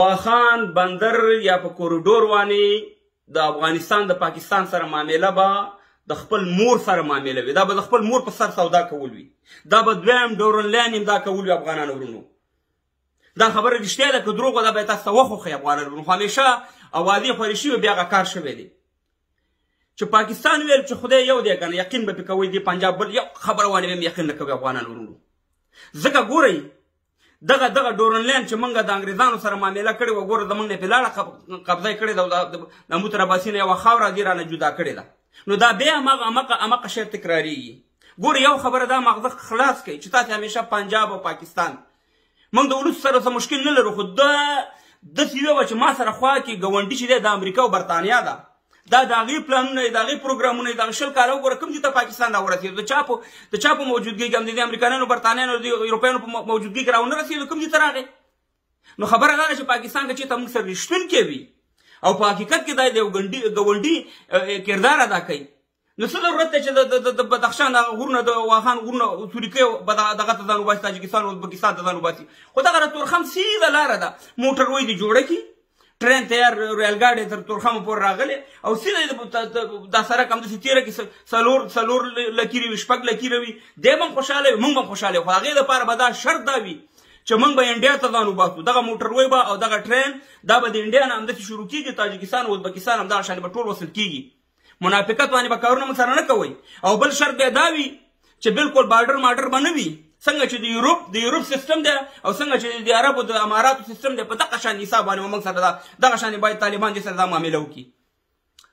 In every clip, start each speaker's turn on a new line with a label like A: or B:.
A: واخان بندر یا په کوریډور باندې د افغانستان د پاکستان سره معامله به د خپل مور سره معامله وي. دا به د خپل مور په سر سودا کول وي. دا به دویم ډورن لاین امدا کول وي افغانانو ورونو. دا خبره رښتیا ده که دروغ ده به تاسو ته وخوښي افغانانو ورونو. همیشه اوازې خورې شوي بیا هغه کار شوی دی چې پاکستان ویل چې خدای یو دی که نه یقین به پرې کوئ دې پنجاب بل یو خبره باندې به هم یقین نه کوي افغانانو ورونو. ځکه ګورئ دغه ډورن لاین چې موږ د انګریزانو سره معامله کړې وه ګوره زموږ نه پرې لاړه قبضه یې کړې ده او د موتر عباسي نه یوه خاوره دې رانه جدا کړې ده. نو دا بیا همغه شی تکراریږي. ګوره یو خبره دا مغزه خلاص کړئ چې تاسې همیشه پنجاب او پاکستان موږ د ولس سره څه مشکل نه لرو، خو داسې یوه وه چې ما سره خوا کې ګاونډي چې دی د امریکا او برطانیا ده. دا د هغې پلانونه یې د هغې پروګرامونه یې د هغه 20 کاله وګوره کوم ځای ته پاکستان راورسېدو. د چا په موجودګۍ کې هم د امریکایانو برطانیانو د اروپایانو په موجودګۍ کې راونه رسېدو کوم ځای ته راغی. نو خبره دا ده چې پاکستان که چېرته موږ سره رښتونکی وي او په حقیقت کې دا د یو ګاونډي کردار ادا کوي نو څه ضرورت دی چې د بدخشان غرونه د واخان غرونه سوریکۍ دغه ته ځان وباسي تاجکستان او ازبکستان ته ځان وباسي. خو دغه د تورخم سیده لاره ده موټروی دې جوړه کړي ټرین تیار ریل ګاډي تر تورخمه پورې راغلی او سیده دا سړک همداسې تېره کړي څلور لکیرې وي 6 لکیره وي دی به هم خوشحاله وي موږ به هم خوشحاله وي. خو هغې دپاره به دا شرط دا وي چې موږ به انډیا ته ځان وباسو. دغه موټروی به او دغه ټرین دا به د انډیا نه همداسې شروع کېږي تاجکستان او ازبکستان همدغه شانې به ټول وصل کېږي. منافقت باندې به کارونه موږ سره نه کوئ. او بل شرط بیا دا وي چې بالکل بارډر ماډر به نه وي څنګه چې د یوروپ سیستم دی او څنګه چې د عربو د اماراتو سیستم دی په دغه شان حساب باندې موږ سره دغه شانې باید طالبان دې سره دا معامله وکړي.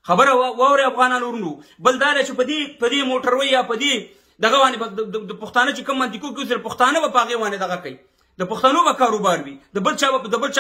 A: خبره واورئ افغانانو ورونو. بل دا دی چې په دې موټروی یا په دې دغه باندې د پښتانه چې کوم منطقو کې اوسېږي پښتانه به په هغې باندې دغه کوي د پښتنو به کاروبار وي د بل چا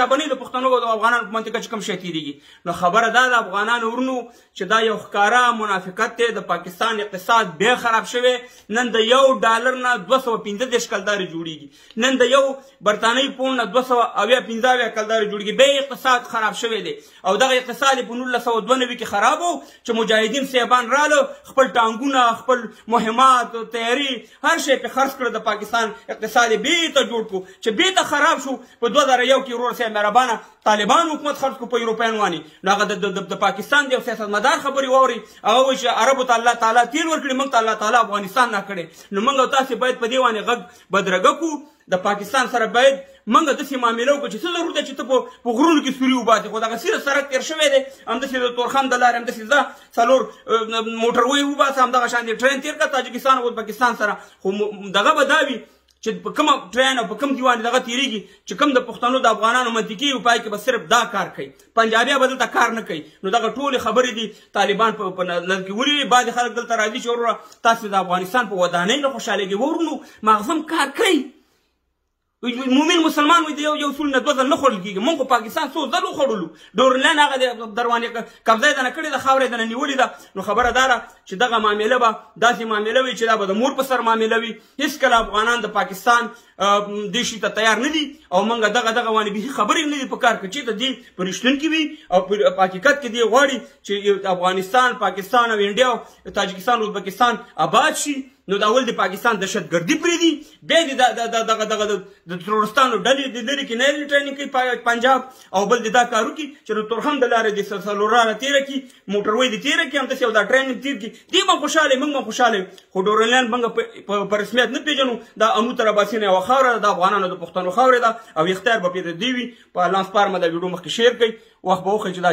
A: به نه د پښتنو او د افغانانو په منطقه چې کوم شی تېرېږي. نو خبره دا ده افغانانو ورونو چې دا یو ښکاره منافقت دی. د پاکستان اقتصاد بیا خراب شوی. نن د $1 نه 215 کلدارې جوړېږي. نن د یو برطانوي پونډ نه 215 کلدارې جوړېږي. بیا اقتصاد خراب شوی دی او دغه اقتصاد یې په 1992 کې خراب و چې مجاهدین صاحبان راله خپل ټانګونه خپل مهمات تیاري هر شی پرې خرڅ کړه. د پاکستان اقتصاد یې بېرته جوړ کړو چې بیرته خراب شو. په 2001 کې ورور صاحب مهربانه طالبان حکومت خرڅ کړو په اروپایان باندې. نو هغه د پاکستان د یو سیاستمدار خبرې واورئ. هغه وایي چې عربو ته الله تعالی تیل ورکړي موږ ته الله تعالی افغانستان نه کړی. نو موږ او تاسې باید په دې باندې غږ بدرګه کړو. د پاکستان سره باید موږ داسې معامله وکړو چې څه ضرور ده چې ته په غرونو کې سوري وباسې. خو دغه سیده سړک تېر شوی دی همداسې د تورخم د لارې همداسې ځه 4 موټروی وباسه همدغه شان دی ټرین تېر کړه تاجکستان او ازبکستان سره. خو دغه به دا وي چې په کومه ټرین او په کوم دیوان دغه تېرېږي چې کوم د پښتنو د افغانانو منطقي وي پای کې به صرف دا کار کوي. پنجابیان به دلته کار نه کوي. نو دغه ټولې خبرې دي طالبان په نظر کې ولري. بعضې خلک دلته راځي چې وروره تاسې د افغانستان په ودانۍ نه خوشحالېږئ. ورونو مغزم کار کوي. مومن مسلمان وي د یو سول نه 2 ځل نه خوړل کېږي. موږ خو پاکستان څو ځل وخوړلو. ډورنلاین هغه در باندې قبضه یې دنه کړې ده خاوره یې دنه نیولې ده. نو خبره دا ده چې دغه معامله به داسې معامله وي چې دا به د مور په سر معامله وي. هېڅکله افغانان د پاکستان دې شي ته تیار نه دي او موږ دغه باندې بیخي خبرې نه دي په کار که چېرته دې په رښتونکي وي او په حقیقت کې دې غواړي چې افغانستان پاکستان او انډیا او تاجکستان او ازبکستان آباد شي. نو د اول د پاکستان دهشتګردي پرېږدي بیا دې د ترورستانو ډلې د لرې کې نه ټریننګ کوي پنجاب او بل د دا کار وکړي چې د تورخم د لارې د څلورانه تېره کړي موټروی دې تېره کړي همداسې او دا ټریننګ تېر کړي. دې به خوشحاله موږ به خوشحاله یو. خو ډورنلاین موږ په رسمیت نه پېژنو. دا اموتر عباسي نه یوه خاوره ده د افغانانو د پښتنو خاورې ده او اختیار به پرې د دې وي. په لانس پارمه دا ویډیو مخکې شیر کړئ. وخت به وښیي چې دا